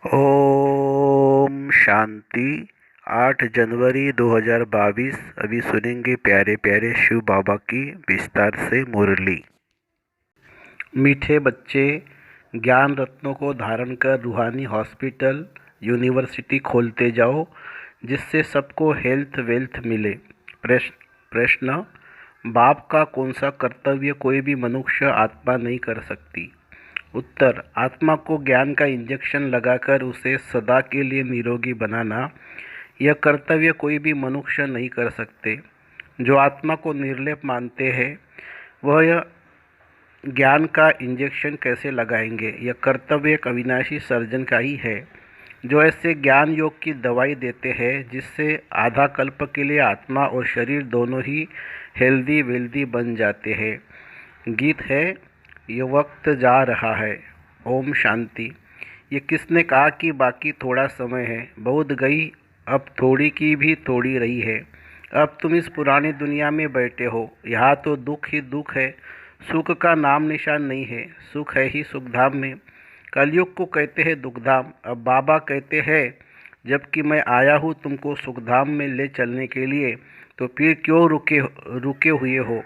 ओम शांति। 8 जनवरी 2022। अभी सुनेंगे प्यारे प्यारे शिव बाबा की विस्तार से मुरली। मीठे बच्चे, ज्ञान रत्नों को धारण कर रूहानी हॉस्पिटल यूनिवर्सिटी खोलते जाओ, जिससे सबको हेल्थ वेल्थ मिले। प्रश्न, बाप का कौन सा कर्तव्य कोई भी मनुष्य आत्मा नहीं कर सकती? उत्तर, आत्मा को ज्ञान का इंजेक्शन लगाकर उसे सदा के लिए निरोगी बनाना, यह कर्तव्य कोई भी मनुष्य नहीं कर सकते। जो आत्मा को निर्लेप मानते हैं वह यह ज्ञान का इंजेक्शन कैसे लगाएंगे? यह कर्तव्य एक अविनाशी सर्जन का ही है, जो ऐसे ज्ञान योग की दवाई देते हैं जिससे आधा कल्प के लिए आत्मा और शरीर दोनों ही हेल्दी वेल्दी बन जाते हैं। गीत है, ये वक्त जा रहा है। ओम शांति। ये किसने कहा कि बाकी थोड़ा समय है? बहुत गई, अब थोड़ी की भी थोड़ी रही है। अब तुम इस पुरानी दुनिया में बैठे हो, यहाँ तो दुख ही दुख है, सुख का नाम निशान नहीं है। सुख है ही सुखधाम में। कलयुग को कहते हैं दुखधाम। अब बाबा कहते हैं, जबकि मैं आया हूँ तुमको सुखधाम में ले चलने के लिए, तो फिर क्यों रुके हुए हो?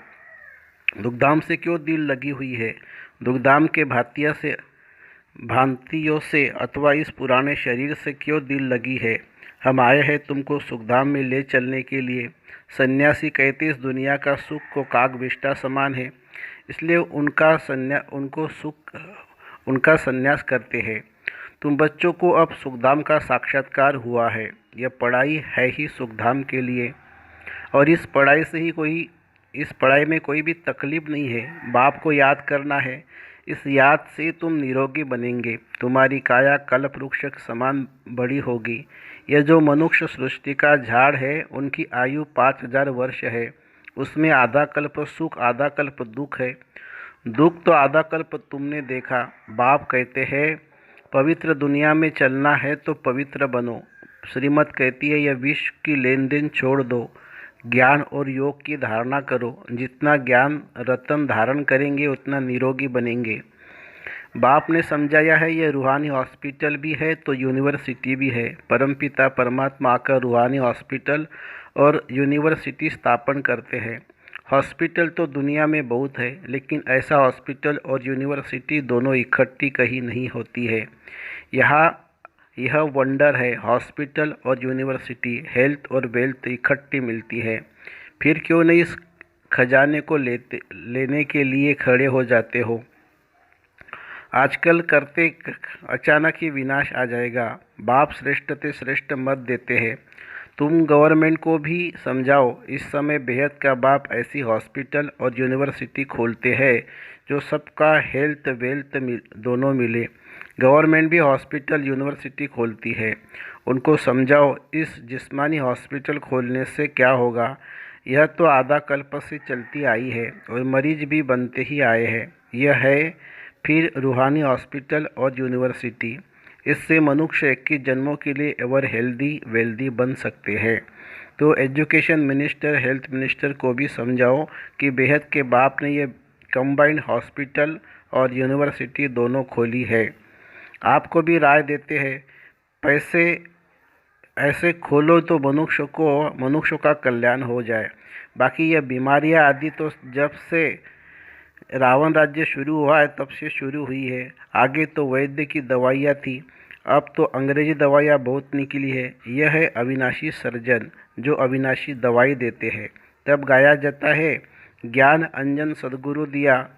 दुखधाम से क्यों दिल लगी हुई है? दुखधाम के भ्रांतियों से अथवा इस पुराने शरीर से क्यों दिल लगी है? हम आए हैं तुमको सुखधाम में ले चलने के लिए। सन्यासी कहते इस दुनिया का सुख को काग विष्ठा समान है, इसलिए उनका संन्यास करते हैं। तुम बच्चों को अब सुखधाम का साक्षात्कार हुआ है। यह पढ़ाई है ही सुखधाम के लिए, और इस पढ़ाई में कोई भी तकलीफ नहीं है। बाप को याद करना है, इस याद से तुम निरोगी बनेंगे। तुम्हारी काया कल्प वृक्ष समान बड़ी होगी। यह जो मनुष्य सृष्टि का झाड़ है, उनकी आयु 5000 वर्ष है। उसमें आधा कल्प सुख आधा कल्प दुख है। दुख तो आधा कल्प तुमने देखा। बाप कहते हैं, पवित्र दुनिया में चलना है तो पवित्र बनो। श्रीमत कहती है, यह विश्व की लेन देन छोड़ दो, ज्ञान और योग की धारणा करो। जितना ज्ञान रतन धारण करेंगे उतना निरोगी बनेंगे। बाप ने समझाया है, यह रूहानी हॉस्पिटल भी है तो यूनिवर्सिटी भी है। परमपिता परमात्मा आकर रूहानी हॉस्पिटल और यूनिवर्सिटी स्थापन करते हैं। हॉस्पिटल तो दुनिया में बहुत है, लेकिन ऐसा हॉस्पिटल और यूनिवर्सिटी दोनों इकट्ठी कहीं नहीं होती है। यह वंडर है, हॉस्पिटल और यूनिवर्सिटी, हेल्थ और वेल्थ इकट्ठी मिलती है। फिर क्यों नहीं इस खजाने को लेने के लिए खड़े हो जाते हो? आजकल करते अचानक ही विनाश आ जाएगा। बाप श्रेष्ठ से श्रेष्ठ मत देते हैं। तुम गवर्नमेंट को भी समझाओ, इस समय बेहद का बाप ऐसी हॉस्पिटल और यूनिवर्सिटी खोलते हैं जो सबका हेल्थ वेल्थ दोनों मिले। गवर्नमेंट भी हॉस्पिटल यूनिवर्सिटी खोलती है। उनको समझाओ, इस जिस्मानी हॉस्पिटल खोलने से क्या होगा? यह तो आधा कल्प से चलती आई है और मरीज भी बनते ही आए हैं। यह है फिर रूहानी हॉस्पिटल और यूनिवर्सिटी। इससे मनुष्य 21 जन्मों के लिए एवर हेल्दी वेल्दी बन सकते हैं। तो एजुकेशन मिनिस्टर, हेल्थ मिनिस्टर को भी समझाओ कि बेहद के बाप ने ये कंबाइंड हॉस्पिटल और यूनिवर्सिटी दोनों खोली है। आपको भी राय देते हैं, पैसे ऐसे खोलो तो मनुष्य का कल्याण हो जाए। बाकी यह बीमारियां आदि तो जब से रावण राज्य शुरू हुआ है तब से शुरू हुई है। आगे तो वैद्य की दवाइयाँ थी, अब तो अंग्रेजी दवाइयाँ बहुत निकली है। यह है अविनाशी सर्जन, जो अविनाशी दवाई देते हैं। तब गाया जाता है, ज्ञान अंजन सदगुरु दिया।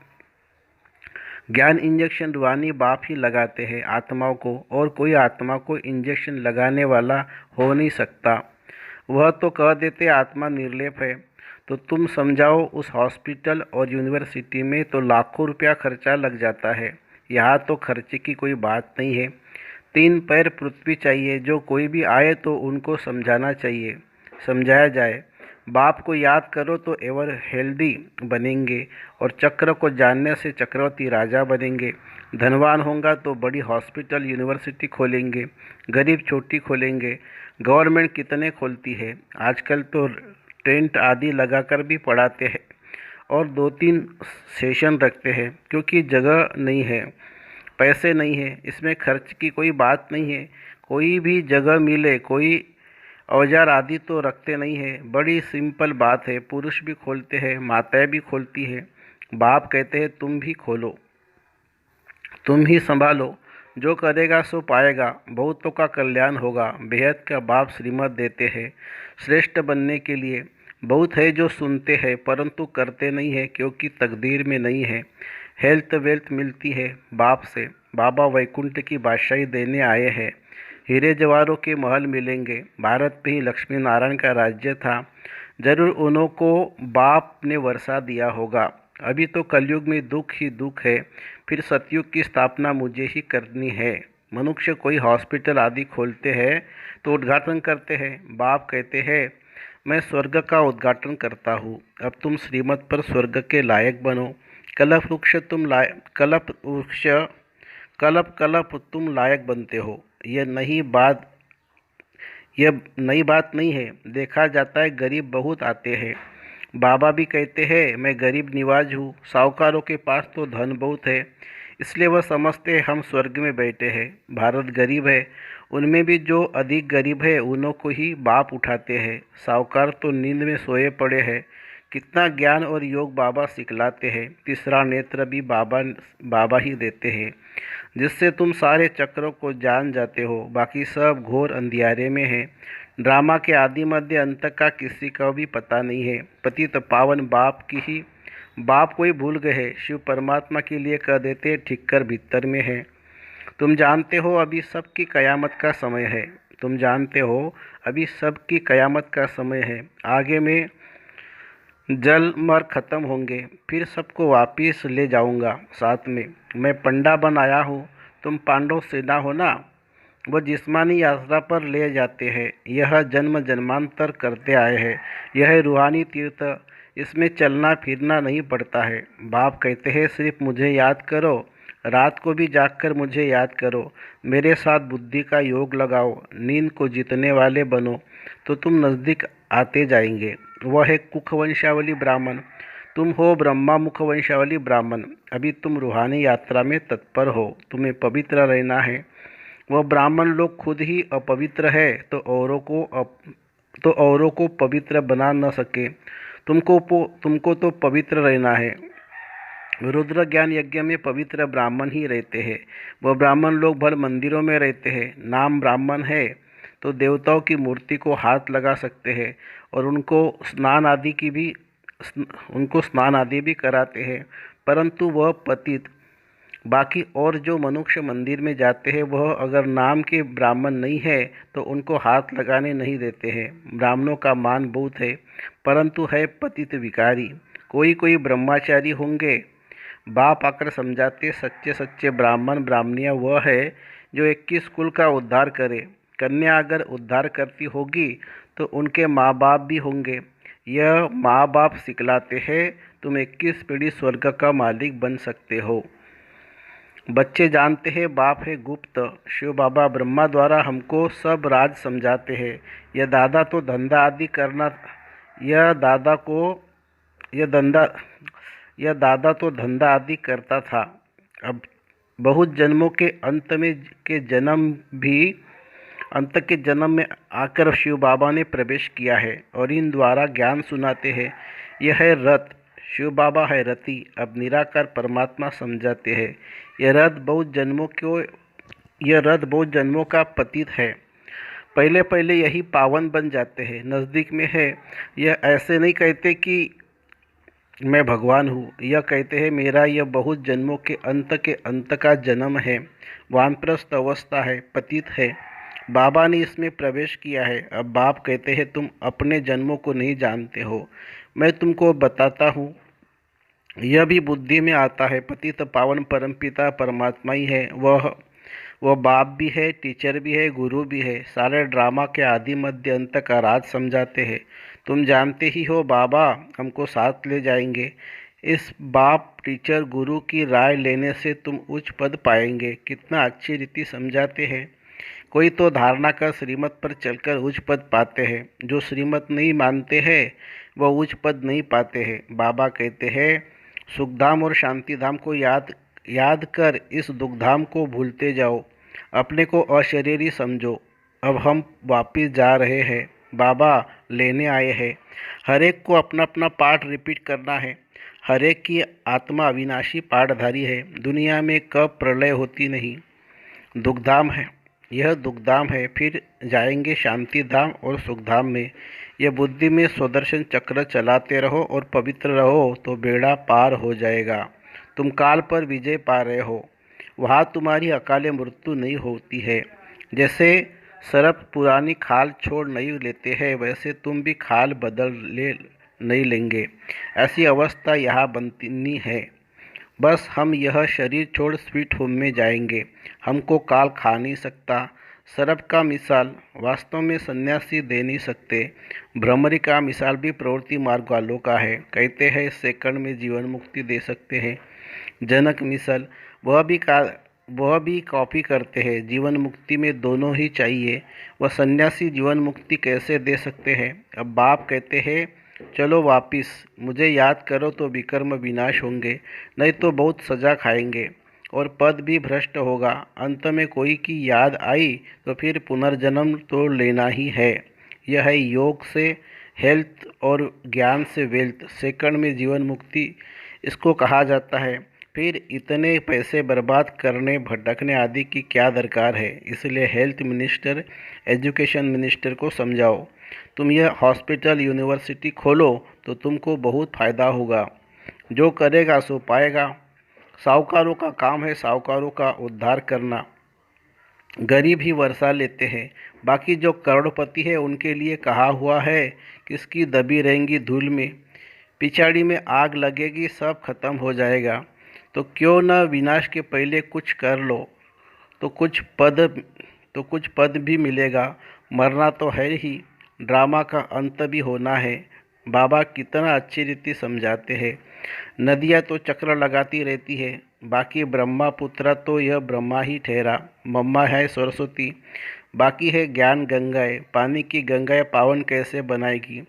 ज्ञान इंजेक्शन रूहानी बाप ही लगाते हैं आत्माओं को, और कोई आत्मा को इंजेक्शन लगाने वाला हो नहीं सकता। वह तो कह देते आत्मा निर्लेप है। तो तुम समझाओ, उस हॉस्पिटल और यूनिवर्सिटी में तो लाखों रुपया खर्चा लग जाता है। यहाँ तो खर्चे की कोई बात नहीं है। 3 पैर पृथ्वी चाहिए। जो कोई भी आए तो उनको समझाना चाहिए, समझाया जाए। बाप को याद करो तो एवर हेल्दी बनेंगे, और चक्र को जानने से चक्रवर्ती राजा बनेंगे। धनवान होगा तो बड़ी हॉस्पिटल यूनिवर्सिटी खोलेंगे, गरीब छोटी खोलेंगे। गवर्नमेंट कितने खोलती है? आजकल तो टेंट आदि लगाकर भी पढ़ाते हैं और 2-3 सेशन रखते हैं, क्योंकि जगह नहीं है। पैसे नहीं है, इसमें खर्च की कोई बात नहीं है। कोई भी जगह मिले, कोई औजार आदि तो रखते नहीं है। बड़ी सिंपल बात है। पुरुष भी खोलते हैं, माताएं भी खोलती है। बाप कहते हैं तुम भी खोलो, तुम ही संभालो, जो करेगा सो पाएगा, बहुतों का कल्याण होगा। बेहद का बाप श्रीमत देते हैं श्रेष्ठ बनने के लिए। बहुत है जो सुनते हैं परंतु करते नहीं है, क्योंकि तकदीर में नहीं है। हेल्थ वेल्थ मिलती है बाप से। बाबा वैकुंठ की बादशाही देने आए हैं। हीरे जवाहरों के महल मिलेंगे। भारत में ही लक्ष्मी नारायण का राज्य था, जरूर उन्हों को बाप ने वर्षा दिया होगा। अभी तो कलयुग में दुख ही दुख है, फिर सतयुग की स्थापना मुझे ही करनी है। मनुष्य कोई हॉस्पिटल आदि खोलते हैं तो उद्घाटन करते हैं। बाप कहते हैं मैं स्वर्ग का उद्घाटन करता हूँ, अब तुम श्रीमत पर स्वर्ग के लायक बनो। कल्प वृक्ष तुम कल्प वृक्ष कल्प कल्प तुम लायक बनते हो। यह नई बात नहीं है। देखा जाता है गरीब बहुत आते हैं। बाबा भी कहते हैं मैं गरीब निवाज हूँ। साहूकारों के पास तो धन बहुत है, इसलिए वह समझते हैं हम स्वर्ग में बैठे हैं। भारत गरीब है, उनमें भी जो अधिक गरीब है उन्हों को ही बाप उठाते हैं। साहूकार तो नींद में सोए पड़े हैं। कितना ज्ञान और योग बाबा सिखलाते हैं। तीसरा नेत्र भी बाबा ही देते हैं, जिससे तुम सारे चक्रों को जान जाते हो। बाकी सब घोर अंधियारे में है। ड्रामा के आदि मध्य अंत का किसी का भी पता नहीं है। पतित पावन बाप कोई भूल गए। शिव परमात्मा के लिए कह देते ठीक कर भीतर में है। तुम जानते हो अभी सबकी कयामत का समय है। तुम जानते हो अभी सबकी कयामत का समय है। आगे में जल मर खत्म होंगे, फिर सबको वापिस ले जाऊंगा साथ में। मैं पंडा बन आया हूँ, तुम पांडव सेना हो ना। वो जिस्मानी यात्रा पर ले जाते हैं। यह जन्म जन्मांतर करते आए हैं। यह रूहानी तीर्थ, इसमें चलना फिरना नहीं पड़ता है। बाप कहते हैं सिर्फ मुझे याद करो, रात को भी जागकर मुझे याद करो। मेरे साथ बुद्धि का योग लगाओ, नींद को जीतने वाले बनो, तो तुम नज़दीक आते जाएंगे। वह है कुख वंशावली ब्राह्मण, तुम हो ब्रह्मा मुख वंशावली ब्राह्मण। अभी तुम रूहानी यात्रा में तत्पर हो, तुम्हें पवित्र रहना है। वह ब्राह्मण लोग खुद ही अपवित्र है तो औरों को पवित्र बना न सके। तुमको तो पवित्र रहना है। रुद्र ज्ञान यज्ञ में पवित्र ब्राह्मण ही रहते हैं। वह ब्राह्मण लोग भर मंदिरों में रहते हैं। नाम ब्राह्मण है तो देवताओं की मूर्ति को हाथ लगा सकते हैं और उनको स्नान आदि भी कराते हैं, परंतु वह पतित। बाकी और जो मनुष्य मंदिर में जाते हैं वह अगर नाम के ब्राह्मण नहीं है तो उनको हाथ लगाने नहीं देते हैं। ब्राह्मणों का मान बहुत है, परंतु है पतित विकारी। कोई ब्रह्मचारी होंगे। बाप आकर समझाते सच्चे सच्चे ब्राह्मण ब्राह्मणियाँ वह है जो 21 कुल का उद्धार करे। कन्या अगर उद्धार करती होगी तो उनके माँ बाप भी होंगे। यह माँ बाप सिखलाते हैं तुम 21 पीढ़ी स्वर्ग का मालिक बन सकते हो। बच्चे जानते हैं बाप है गुप्त। शिव बाबा ब्रह्मा द्वारा हमको सब राज समझाते हैं। यह दादा तो धंधा आदि करना यह दादा को यह धंधा यह दादा तो धंधा आदि करता था। अब बहुत जन्मों के अंत के जन्म में आकर शिव बाबा ने प्रवेश किया है और इन द्वारा ज्ञान सुनाते हैं। यह है रथ, शिव बाबा है रति। अब निराकार परमात्मा समझाते हैं। यह रथ बहुत जन्मों का पतित है। पहले पहले यही पावन बन जाते हैं। नज़दीक में है। यह ऐसे नहीं कहते कि मैं भगवान हूँ। यह कहते हैं मेरा यह बहुत जन्मों के अंत का जन्म है। वानप्रस्थ अवस्था है, पतित है। बाबा ने इसमें प्रवेश किया है। अब बाप कहते हैं तुम अपने जन्मों को नहीं जानते हो, मैं तुमको बताता हूँ। यह भी बुद्धि में आता है। पतित पावन परमपिता परमात्मा ही है। वह बाप भी है, टीचर भी है, गुरु भी है। सारे ड्रामा के आदि मध्य अंत का राज समझाते हैं। तुम जानते ही हो बाबा हमको साथ ले जाएंगे। इस बाप टीचर गुरु की राय लेने से तुम उच्च पद पाएंगे। कितना अच्छी रीति समझाते हैं। कोई तो धारणा कर श्रीमत पर चलकर उच्च पद पाते हैं। जो श्रीमत नहीं मानते हैं वह उच्च पद नहीं पाते हैं। बाबा कहते हैं सुखधाम और शांतिधाम को याद याद कर इस दुखधाम को भूलते जाओ, अपने को अशरीरी समझो। अब हम वापिस जा रहे हैं, बाबा लेने आए हैं। हर एक को अपना अपना पाठ रिपीट करना है। हर एक की आत्मा अविनाशी पाठधारी है। दुनिया में कब प्रलय होती नहीं। दुखधाम है, यह दुखधाम है, फिर जाएंगे शांति धाम और सुखधाम में। यह बुद्धि में स्वदर्शन चक्र चलाते रहो और पवित्र रहो तो बेड़ा पार हो जाएगा। तुम काल पर विजय पा रहे हो। वहाँ तुम्हारी अकाले मृत्यु नहीं होती है। जैसे सर्प पुरानी खाल छोड़ नहीं लेते हैं, वैसे तुम भी खाल बदल ले नहीं लेंगे। ऐसी अवस्था यहाँ बनती है। बस हम यह शरीर छोड़ स्वीट होम में जाएंगे। हमको काल खा नहीं सकता। सर्प का मिसाल वास्तव में सन्यासी दे नहीं सकते। भ्रमरी का मिसाल भी प्रवृत्ति मार्ग वालों का है। कहते हैं सेकंड में जीवन मुक्ति दे सकते हैं। जनक मिसाल वह भी कॉपी करते हैं। जीवन मुक्ति में दोनों ही चाहिए। वह सन्यासी जीवन मुक्ति कैसे दे सकते हैं। अब बाप कहते हैं चलो वापिस, मुझे याद करो तो विकर्म विनाश होंगे, नहीं तो बहुत सजा खाएंगे और पद भी भ्रष्ट होगा। अंत में कोई की याद आई तो फिर पुनर्जन्म तो लेना ही है। यह है योग से हेल्थ और ज्ञान से वेल्थ। सेकंड में जीवन मुक्ति इसको कहा जाता है। फिर इतने पैसे बर्बाद करने भटकने आदि की क्या दरकार है। इसलिए हेल्थ मिनिस्टर एजुकेशन मिनिस्टर को समझाओ, तुम यह हॉस्पिटल यूनिवर्सिटी खोलो तो तुमको बहुत फ़ायदा होगा। जो करेगा सो पाएगा। साहूकारों का काम है साहूकारों का उद्धार करना। गरीब ही वर्षा लेते हैं। बाकी जो करोड़पति है उनके लिए कहा हुआ है किसकी दबी रहेंगी धूल में, पिछाड़ी में आग लगेगी, सब खत्म हो जाएगा। तो क्यों न विनाश के पहले कुछ कर लो तो कुछ पद भी मिलेगा। मरना तो है ही, ड्रामा का अंत भी होना है। बाबा कितना अच्छी रीति समझाते हैं। नदियाँ तो चक्र लगाती रहती है। बाकी ब्रह्मा पुत्रा तो यह ब्रह्मा ही ठहरा। मम्मा है सरस्वती। बाकी है ज्ञान गंगाएँ। पानी की गंगाएँ पावन कैसे बनाएगी।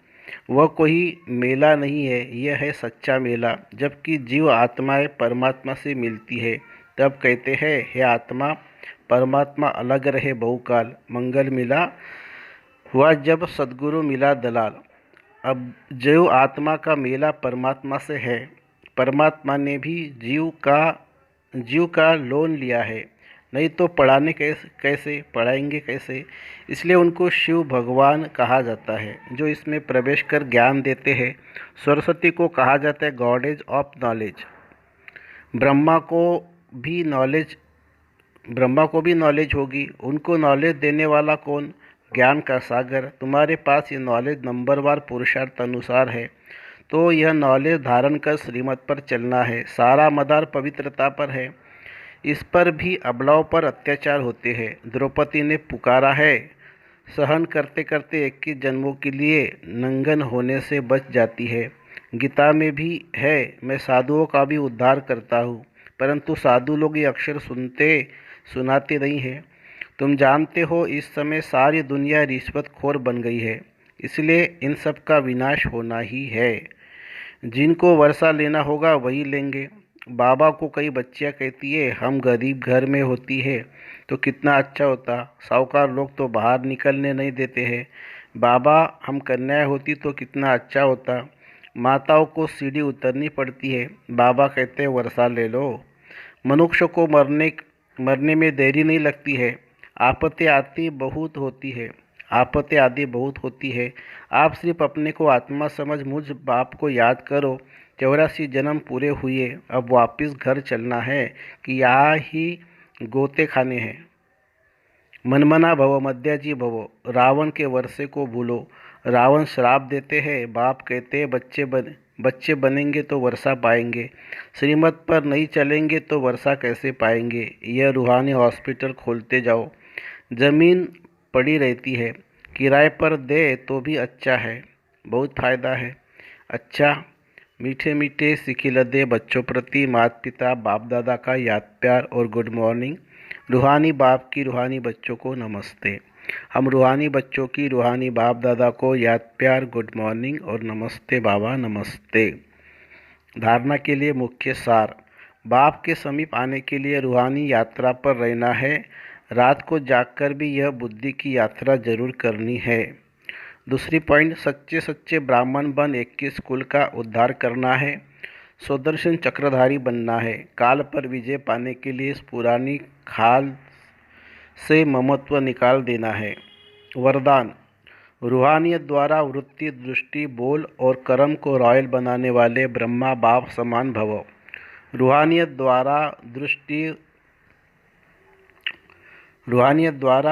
वह कोई मेला नहीं है, यह है सच्चा मेला। जबकि जीव आत्माएं परमात्मा से मिलती है तब कहते हैं हे आत्मा परमात्मा अलग रहे बहुकाल। मंगल मिला हुआ जब सद्गुरु मिला दलाल। अब जीव आत्मा का मेला परमात्मा से है। परमात्मा ने भी जीव का लोन लिया है, नहीं तो कैसे पढ़ाएंगे कैसे। इसलिए उनको शिव भगवान कहा जाता है जो इसमें प्रवेश कर ज्ञान देते हैं। सरस्वती को कहा जाता है गॉडेज ऑफ नॉलेज। ब्रह्मा को भी नॉलेज होगी। उनको नॉलेज देने वाला कौन, ज्ञान का सागर। तुम्हारे पास ये नॉलेज नंबरवार पुरुषार्थ अनुसार है तो यह नॉलेज धारण कर श्रीमत पर चलना है। सारा मदार पवित्रता पर है। इस पर भी अबलाओं पर अत्याचार होते हैं। द्रौपदी ने पुकारा है, सहन करते करते 21 जन्मों के लिए नंगन होने से बच जाती है। गीता में भी है मैं साधुओं का भी उद्धार करता हूँ, परंतु साधु लोग ये अक्षर सुनाते नहीं हैं। तुम जानते हो इस समय सारी दुनिया रिश्वतखोर बन गई है, इसलिए इन सब का विनाश होना ही है। जिनको वर्षा लेना होगा वही लेंगे। बाबा को कई बच्चियां कहती है हम गरीब घर में होती है तो कितना अच्छा होता, साहूकार लोग तो बाहर निकलने नहीं देते हैं। बाबा हम कन्याएं होती तो कितना अच्छा होता, माताओं को सीढ़ी उतरनी पड़ती है। बाबा कहते हैं वर्षा ले लो। मनुष्य को मरने में देरी नहीं लगती है। आपत्ति आदि बहुत होती है। आप सिर्फ अपने को आत्मा समझ मुझ बाप को याद करो। 84 जन्म पूरे हुए, अब वापस घर चलना है कि यहाँ ही गोते खाने हैं। मनमना भव मध्याजी भव। रावण के वर्षे को भूलो। रावण श्राप देते हैं, बाप कहते हैं बच्चे बनेंगे तो वर्षा पाएंगे। श्रीमत पर नहीं चलेंगे तो वर्षा कैसे पाएंगे। यह रूहानी हॉस्पिटल खोलते जाओ। ज़मीन पड़ी रहती है, किराए पर दे तो भी अच्छा है, बहुत फ़ायदा है। अच्छा मीठे मीठे सिखिलदे बच्चों प्रति माता पिता बाप दादा का याद प्यार और गुड मॉर्निंग। रूहानी बाप की रूहानी बच्चों को नमस्ते। हम रूहानी बच्चों की रूहानी बाप दादा को याद प्यार गुड मॉर्निंग और नमस्ते बाबा नमस्ते। धारणा के लिए मुख्य सार। बाप के समीप आने के लिए रूहानी यात्रा पर रहना है। रात को जागकर भी यह बुद्धि की यात्रा जरूर करनी है। दूसरी पॉइंट, सच्चे सच्चे ब्राह्मण बन 21 कुल का उद्धार करना है। सुदर्शन चक्रधारी बनना है। काल पर विजय पाने के लिए इस पुरानी खाल से ममत्व निकाल देना है। वरदान, रूहानियत द्वारा वृत्ति, दृष्टि, बोल और कर्म को रॉयल बनाने वाले ब्रह्मा बाप समान भव। रूहानियत द्वारा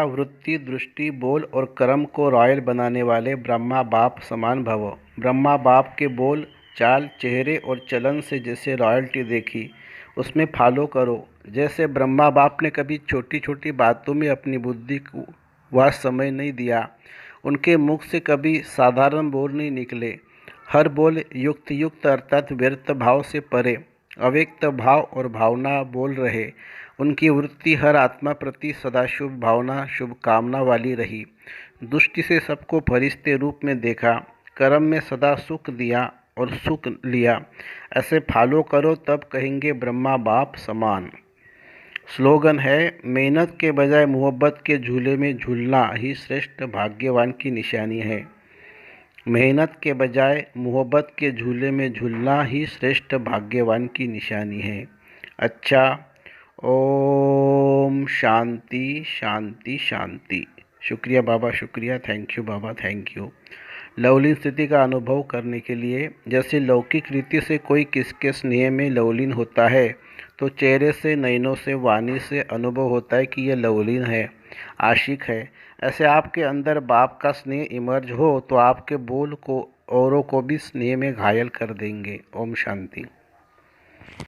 वृत्ति, दृष्टि, बोल और कर्म को रॉयल बनाने वाले ब्रह्मा बाप समान भव। ब्रह्मा बाप के बोल, चाल, चेहरे और चलन से जैसे रॉयल्टी देखी, उसमें फॉलो करो। जैसे ब्रह्मा बाप ने कभी छोटी छोटी बातों में अपनी बुद्धि को वह समय नहीं दिया, उनके मुख से कभी साधारण बोल नहीं निकले। हर बोल युक्त अर्थात व्यर्थ भाव से परे अव्यक्त भाव और भावना बोल रहे। उनकी वृत्ति हर आत्मा प्रति सदा शुभ भावना, शुभ कामना वाली रही। दृष्टि से सबको फरिश्ते रूप में देखा। कर्म में सदा सुख दिया और सुख लिया। ऐसे फॉलो करो, तब कहेंगे ब्रह्मा बाप समान। स्लोगन है, मेहनत के बजाय मोहब्बत के झूले में झूलना ही श्रेष्ठ भाग्यवान की निशानी है। मेहनत के बजाय मोहब्बत के झूले में झूलना ही श्रेष्ठ भाग्यवान की निशानी है। अच्छा, ओम शांति शांति शांति। शुक्रिया बाबा, शुक्रिया। Thank you Baba, thank you. Lovleen स्थिति का अनुभव करने के लिए, जैसे लौकिक रीति से कोई किसके स्नेह में लवलीन होता है, तो चेहरे से, नयनों से, वाणी से अनुभव होता है कि यह लवलीन है, आशिक है। ऐसे आपके अंदर बाप का स्नेह इमर्ज हो तो आपके बोल को औरों को भी स्नेह में घायल कर देंगे। ओम शांति।